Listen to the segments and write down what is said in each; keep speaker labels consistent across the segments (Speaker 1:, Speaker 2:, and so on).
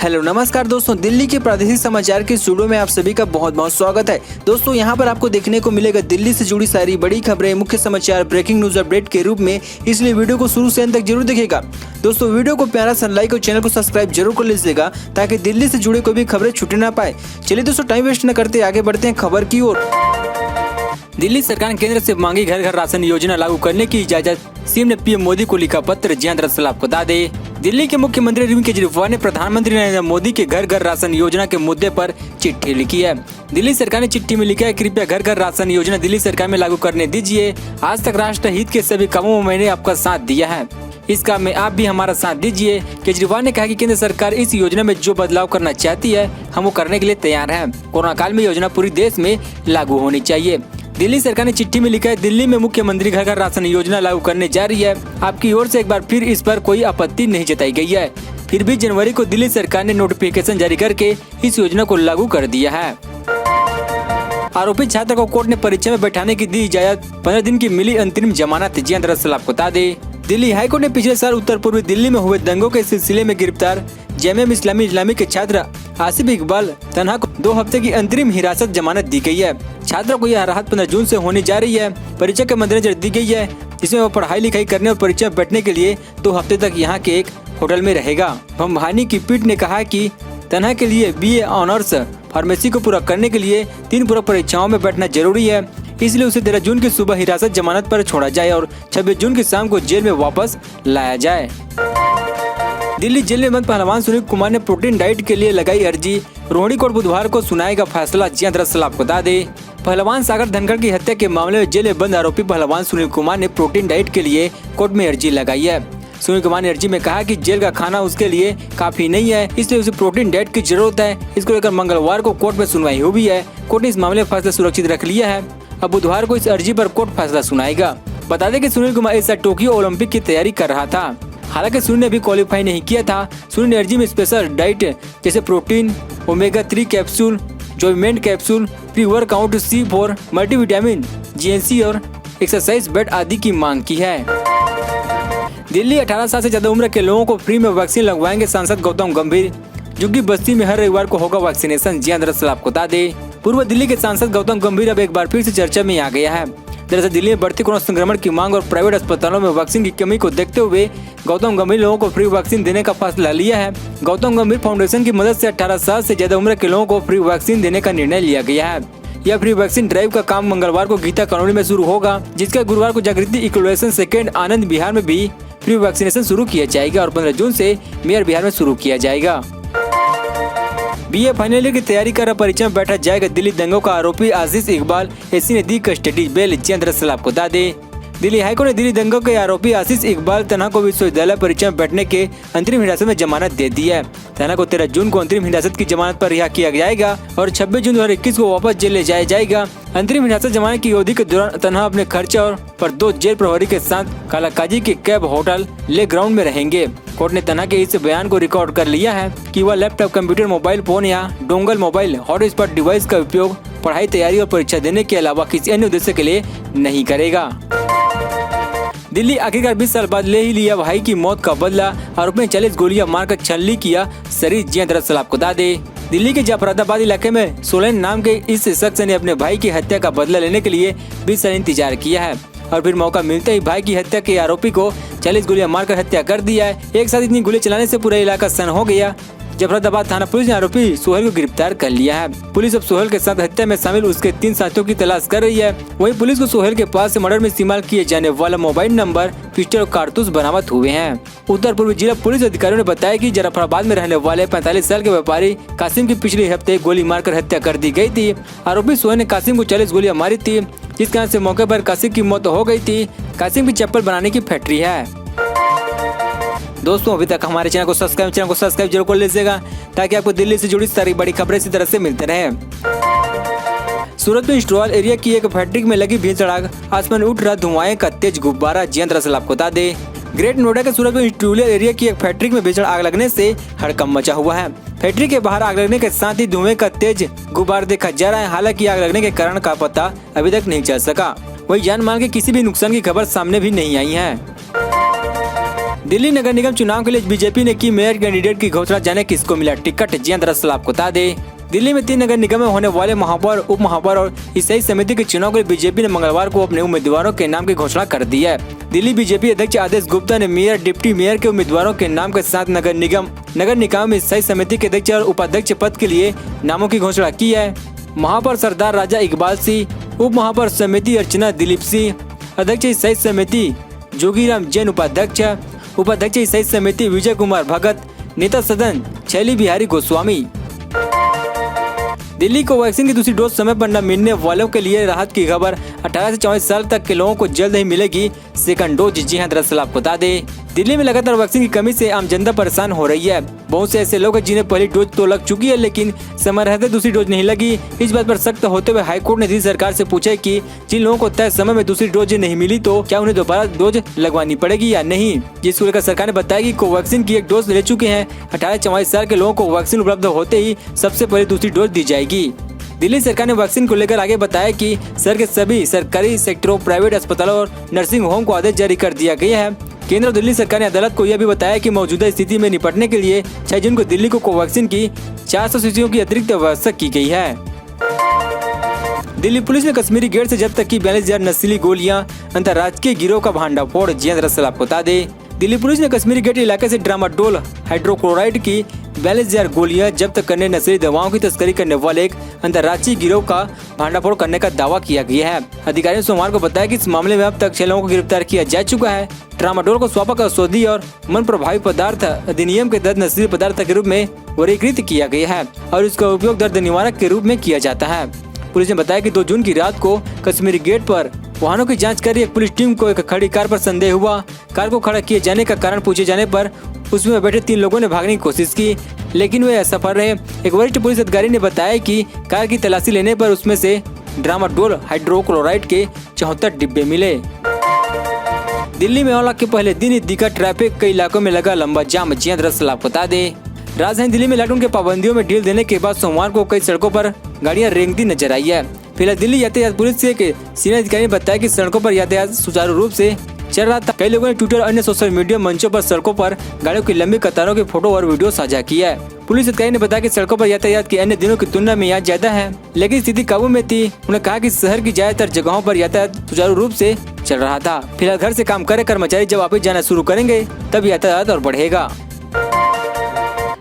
Speaker 1: Hello नमस्कार दोस्तों, दिल्ली के प्रादेशिक समाचार के स्टूडियो में आप सभी का बहुत बहुत स्वागत है। दोस्तों यहाँ पर आपको देखने को मिलेगा दिल्ली से जुड़ी सारी बड़ी खबरें, मुख्य समाचार, ब्रेकिंग न्यूज अपडेट के रूप में, इसलिए वीडियो को शुरू से अंत तक जरूर देखिएगा। दोस्तों वीडियो को प्यारा सा लाइक और चैनल को सब्सक्राइब जरूर कर लीजिएगा ताकि दिल्ली से जुड़े कोई भी खबरें छूटे ना पाए। चलिए दोस्तों टाइम वेस्ट न करते आगे बढ़ते हैं खबर की ओर। दिल्ली सरकार ने केंद्र से मांगी घर घर राशन योजना लागू करने की इजाजत, सीएम ने पीएम मोदी को लिखा पत्र। जी दरअसल आपको बता दें, दिल्ली के मुख्यमंत्री अरविंद केजरीवाल ने प्रधानमंत्री नरेंद्र मोदी के घर घर राशन योजना के मुद्दे पर चिट्ठी लिखी है। दिल्ली सरकार ने चिट्ठी में लिखा है, कृपया घर घर राशन योजना दिल्ली सरकार में लागू करने दीजिए। आज तक राष्ट्र हित के सभी कामों में मैंने आपका साथ दिया है, इस काम में आप भी हमारा साथ दीजिए। केजरीवाल ने कहा कि केंद्र सरकार इस योजना में जो बदलाव करना चाहती है हम वो करने के लिए तैयार हैं। कोरोना काल में योजना पूरी देश में लागू होनी चाहिए। दिल्ली सरकार ने चिट्ठी में लिखा है, दिल्ली में मुख्यमंत्री घर घर राशन योजना लागू करने जा रही है। आपकी ओर से एक बार फिर इस पर कोई आपत्ति नहीं जताई गई है। फिर भी जनवरी को दिल्ली सरकार ने नोटिफिकेशन जारी करके इस योजना को लागू कर दिया है। आरोपी छात्र को कोर्ट ने परीक्षा में बैठाने की दी इजाजत, 15 दिन की मिली अंतरिम जमानत। जी दरअसल आपको बता दें, दिल्ली हाईकोर्ट ने पिछले साल उत्तर पूर्वी दिल्ली में हुए दंगों के सिलसिले में गिरफ्तार जेएमएम इस्लामी के छात्र आसिफ इकबाल तन्हा को 2 हफ्ते की अंतरिम हिरासत जमानत दी गई है। छात्रों को यह राहत 15 जून से होने जा रही है। परीक्षा के मद्देनजर दी गई है, जिसमें वो पढ़ाई लिखाई करने और परीक्षा में बैठने के लिए 2 हफ्ते तक यहाँ के एक होटल में रहेगा। भंभानी की पीठ ने कहा कि तन्हा के लिए बीए ऑनर्स फार्मेसी को पूरा करने के लिए 3 पूरक परीक्षाओं में बैठना जरूरी है, इसलिए उसे 13 जून की सुबह हिरासत जमानत पर छोड़ा जाए और 26 जून की शाम को जेल में वापस लाया जाए। दिल्ली जेल में बंद पहलवान सुनील कुमार ने प्रोटीन डाइट के लिए लगाई अर्जी, रोहिणी कोर्ट बुधवार को सुनाएगा फैसला। जी दरअसल आपको बता दें, पहलवान सागर धनखड़ की हत्या के मामले में जेल में बंद आरोपी पहलवान सुनील कुमार ने प्रोटीन डाइट के लिए कोर्ट में अर्जी लगाई है। सुनील कुमार ने अर्जी में कहा कि जेल का खाना उसके लिए काफी नहीं है, इसलिए उसे प्रोटीन डाइट की जरूरत है। इसको लेकर मंगलवार को कोर्ट में सुनवाई हुई है। कोर्ट ने इस मामले में फैसला सुरक्षित रख लिया है। अब बुधवार को इस अर्जी पर कोर्ट फैसला सुनाएगा। बता दें कि सुनील कुमार इस साल टोक्यो ओलंपिक की तैयारी कर रहा था। हालांकि सुनील ने अभी क्वालिफाई नहीं किया था। सुनील ने अर्जी में स्पेशल डाइट जैसे प्रोटीन, ओमेगा 3 कैप्सूल, जॉइमेंट capsule, pre workout C4, multivitamin, GNC और एक्सरसाइज बेड आदि की मांग की है। दिल्ली 18 साल से ज्यादा उम्र के लोगों को फ्री में वैक्सीन लगवाएंगे सांसद गौतम गंभीर। झुग्गी बस्ती में हर रविवार को होगा वैक्सीनेशन। जी दरअसल आपको बता दें, पूर्व दिल्ली के सांसद गौतम गंभीर अब एक बार फिर से चर्चा में आ गया है। दरअसल दिल्ली में बढ़ती कोरोना संक्रमण की मांग और प्राइवेट अस्पतालों में वैक्सीन की कमी को देखते हुए गौतम गंभीर लोगों को फ्री वैक्सीन देने का फैसला लिया है। गौतम गंभीर फाउंडेशन की मदद से 18 साल से ज्यादा उम्र के लोगों को फ्री वैक्सीन देने का निर्णय लिया गया है। यह फ्री वैक्सीन ड्राइव का काम मंगलवार को गीता कॉलोनी में शुरू होगा, जिसका गुरुवार को जागृति इक्विवेलेंस सेकेंड आनंद विहार में भी फ्री वैक्सीनेशन शुरू किया जाएगा और 15 जून से मेयर विहार में शुरू किया जाएगा। बीए फाइनल ईयर की तैयारी कर परीक्षा में बैठा जाएगा दिल्ली दंगों का आरोपी आसिफ इकबाल, एसी ने दी कस्टडी बेल। जी दरअसल आपको बता दें, दिल्ली हाईकोर्ट ने दिल्ली दंगों के आरोपी आसिफ इकबाल तन्हा को विश्वविद्यालय परीक्षा में बैठने के अंतरिम हिरासत में जमानत दे दी है। तन्हा को 13 जून को अंतरिम हिरासत की जमानत पर रिहा किया जाएगा और 26 जून 2021 को वापस जेल ले जाया जाएगा। अंतरिम हिरासत जमानत की अवधि के दौरान तन्हा अपने खर्चा और पर 2 जेल प्रहरी के साथ कालाकाजी के कैब होटल ले ग्राउंड में रहेंगे। कोर्ट ने तन्हा के इस बयान को रिकॉर्ड कर लिया है कि वह लैपटॉप, कंप्यूटर, मोबाइल फोन या डोंगल मोबाइल हॉटस्पॉट डिवाइस का उपयोग पढ़ाई, तैयारी और परीक्षा देने के अलावा किसी अन्य उद्देश्य के लिए नहीं करेगा। दिल्ली आखिरकार 20 साल बाद ले ही लिया भाई की मौत का बदला, आरोपी ने 40 गोलियां मारकर छलनी किया शरीर। जी दरअसल आपको बता दें, दिल्ली के जाफराबाद इलाके में सोलेन नाम के इस शख्स ने अपने भाई की हत्या का बदला लेने के लिए 20 साल इंतजार किया है और फिर मौका मिलते ही भाई की हत्या के आरोपी को 40 गोलियां मारकर हत्या कर दिया है। एक साथ इतनी गोली चलाने से पूरा इलाका सन्न हो गया। जाफराबाद थाना पुलिस ने आरोपी सोहेल को गिरफ्तार कर लिया है। पुलिस अब सोहेल के साथ हत्या में शामिल उसके 3 साथियों की तलाश कर रही है। वहीं पुलिस को सोहेल के पास से मर्डर में इस्तेमाल किए जाने वाला मोबाइल नंबर, पिस्टल और कारतूस बरामद हुए हैं। उत्तर पूर्वी जिला पुलिस अधिकारियों ने बताया कि जाफराबाद में रहने वाले 45 साल के व्यापारी कासिम की पिछले हफ्ते गोली मारकर हत्या कर दी गई थी। आरोपी सोहेल ने कासिम को 40 गोलियां मारी थी, जिस कारण से मौके पर कासिम की मौत हो गई थी। कासिम की चप्पल बनाने की फैक्ट्री है। दोस्तों अभी तक हमारे चैनल को सब्सक्राइब जरूर कर लीजिएगा ताकि आपको दिल्ली से जुड़ी सारी बड़ी खबरें इसी तरह से मिलते रहे। सूरत में इंस्ट्रॉल एरिया की एक फैक्ट्री में लगी भीषण आग, आसमान उठ रहा धुआं का तेज गुब्बारा। जी दरअसल आपको बता दें, ग्रेट नोएडा के सूरत में इंस्ट्रॉल एरिया की एक फैक्ट्री में भीषण आग लगने से हड़कंप मचा हुआ है। फैक्ट्री के बाहर आग लगने के साथ ही धुएं का तेज गुब्बारा देखा जा रहा है। हालांकि आग लगने के कारण का पता अभी तक नहीं चल सका। वही जान माल के किसी भी नुकसान की खबर सामने भी नहीं आई है। दिल्ली नगर निगम चुनाव के लिए बीजेपी ने की मेयर कैंडिडेट की घोषणा, जाने किसको मिला टिकट। जी हां, दरअसल आपको बता दें, दिल्ली में 3 नगर निगम में होने वाले महापौर, उप महापौर और स्थायी समिति के चुनाव के लिए बीजेपी ने मंगलवार को अपने उम्मीदवारों के नाम की घोषणा कर दी है। दिल्ली बीजेपी अध्यक्ष आदेश गुप्ता ने मेयर, डिप्टी मेयर के उम्मीदवारों के नाम के साथ नगर निकाय में स्थायी समिति के अध्यक्ष और उपाध्यक्ष पद के लिए नामों की घोषणा की है। महापौर सरदार राजा इकबाल सिंह, उप महापौर समिति अर्चना दिलीप सिंह, अध्यक्ष स्थायी समिति जोगीराम जैन, उपाध्यक्ष स्थायी समिति विजय कुमार भगत, नेता सदन छैली बिहारी गोस्वामी। दिल्ली को वैक्सीन की दूसरी डोज समय पर न मिलने वालों के लिए राहत की खबर। 18 से 44 साल तक के लोगों को जल्द ही मिलेगी सेकंड डोज। जी हां, दरअसल आपको बता दें, दिल्ली में लगातार वैक्सीन की कमी से आम जनता परेशान हो रही है। बहुत से ऐसे लोग हैं जिन्हें पहली डोज तो लग चुकी है, लेकिन समय रहते दूसरी डोज नहीं लगी। इस बात पर सख्त होते हुए हाईकोर्ट ने दिल्ली सरकार से पूछा कि जिन लोगों को तय समय में दूसरी डोज नहीं मिली तो क्या उन्हें दोबारा डोज लगवानी पड़ेगी या नहीं। जिसको लेकर सरकार ने बताया कि कोवैक्सीन की एक डोज ले चुके हैं 18 से 44 साल के लोगों को वैक्सीन उपलब्ध होते ही सबसे पहले दूसरी डोज दी जाएगी। दिल्ली सरकार ने वैक्सीन को लेकर आगे बताया कि शहर के सभी सरकारी सेक्टरों, प्राइवेट अस्पतालों और नर्सिंग होम को आदेश जारी कर दिया गया है। केंद्र और दिल्ली सरकार ने अदालत को यह भी बताया कि मौजूदा स्थिति में निपटने के लिए 6 जून को दिल्ली को कोवैक्सीन की 400 शीशियों की अतिरिक्त व्यवस्था की गई है। दिल्ली पुलिस ने कश्मीरी गेट से जब्त की 42,000 नशीली गोलियां, अंतर्राज्यीय गिरोह का भांडाफोड़। जी हां, दरअसल आपको बता दें, दिल्ली पुलिस ने कश्मीरी गेट इलाके से ट्रामाडोल हाइड्रोक्लोराइड की 42,000 गोलियां जब्त करने, नशीली दवाओं की तस्करी करने वाले एक अंतर्राज्यीय गिरोह का भांडाफोड़ करने का दावा किया गया है। अधिकारियों ने सोमवार को बताया कि इस मामले में अब तक 6 लोगों को गिरफ्तार किया जा चुका है। ट्रामाडोल को स्वापक औषधि और मन प्रभावी पदार्थ अधिनियम के तहत नशीली पदार्थ के रूप में वर्गीकृत किया गया है और इसका उपयोग दर्द निवारक के रूप में किया जाता है। पुलिस ने बताया कि 2 जून की रात को कश्मीरी गेट पर वाहनों की जांच कर रही एक पुलिस टीम को एक खड़ी कार पर संदेह हुआ। कार को खड़ा किए जाने का कारण पूछे जाने पर उसमें बैठे 3 लोगों ने भागने की कोशिश की, लेकिन वे असफल रहे। एक वरिष्ठ पुलिस अधिकारी ने बताया कि कार की तलाशी लेने पर उसमें से ट्रामाडोल हाइड्रोक्लोराइड के 74 डिब्बे मिले। दिल्ली में हड़ताल के पहले दिन ही दिखा ट्रैफिक, कई इलाकों में लगा लंबा जाम। जी हां, दरअसल आपको बता दें, राजधानी दिल्ली में लॉकडाउन के पाबंदियों में ढील देने के बाद सोमवार को कई सड़कों पर गाड़ियां रेंगती नजर आई है। फिलहाल दिल्ली यातायात पुलिस के सीनियर अधिकारी ने बताया कि सड़कों पर यातायात सुचारू रूप से चल रहा था। कई लोगों ने ट्विटर और अन्य सोशल मीडिया मंचों पर सड़कों पर गाड़ियों की लंबी कतारों की फोटो और वीडियो साझा की है। पुलिस अधिकारी ने बताया कि सड़कों पर यातायात के अन्य दिनों की तुलना में यहाँ ज्यादा है, लेकिन स्थिति काबू में थी। उन्होंने कहा कि शहर की ज्यादातर जगहों पर यातायात सुचारू रूप से चल रहा था। फिलहाल घर से काम करे कर्मचारी जब वापस जाना शुरू करेंगे तब यातायात और बढ़ेगा।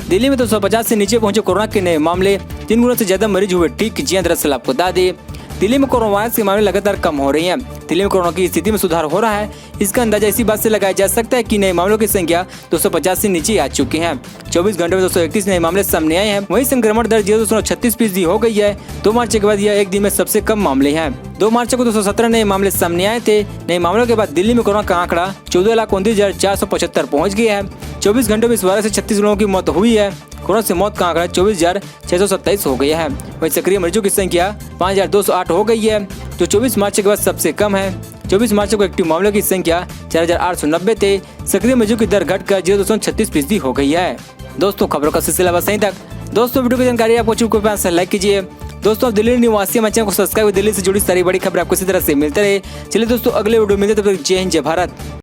Speaker 1: दिल्ली में 250 से नीचे पहुंचे कोरोना के नए मामले, 3 गुना से ज्यादा मरीज हुए ठीक। जी हां, दरअसल आपको बता दें, दिल्ली में कोरोना वायरस के मामले लगातार कम हो रही हैं। दिल्ली में कोरोना की स्थिति में सुधार हो रहा है। इसका अंदाजा इसी बात से लगाया जा सकता है कि नए मामलों की संख्या 250 से नीचे आ चुके हैं। 24 घंटे में 231 नए मामले सामने आए हैं। वहीं संक्रमण दर 0.36% हो गई है। 2 मार्च के बाद यह एक दिन में सबसे कम मामले हैं। 2 मार्च को 217 नए मामले सामने आए थे। नए मामलों के बाद दिल्ली में कोरोना का आंकड़ा 14,29,475 पहुँच गया है। 24 घंटों में इस वायरस से 36 लोगों की मौत हुई है। कोरोना से मौत का आंकड़ा 24,627 हो गया है। वहीं सक्रिय मरीजों की संख्या 5,208 हो गई है, जो 24 मार्च के बाद सबसे कम है। 24 मार्च को एक्टिव मामलों की संख्या 4,890 थे। सक्रिय मरीजों की दर घटकर 0.36% हो गई है। दोस्तों, खबरों का सिलसिला बस यहीं तक। दोस्तों, वीडियो की जानकारी आपको अच्छी लाइक कीजिए। दोस्तों, दिल्ली निवासी हमारे चैनल को सब्सक्राइब, दिल्ली से जुड़ी सारी बड़ी खबर आपको इसी तरह से मिलते रहे। चलिए दोस्तों, अगले वीडियो मिलते तब तक जय हिंद, जय भारत।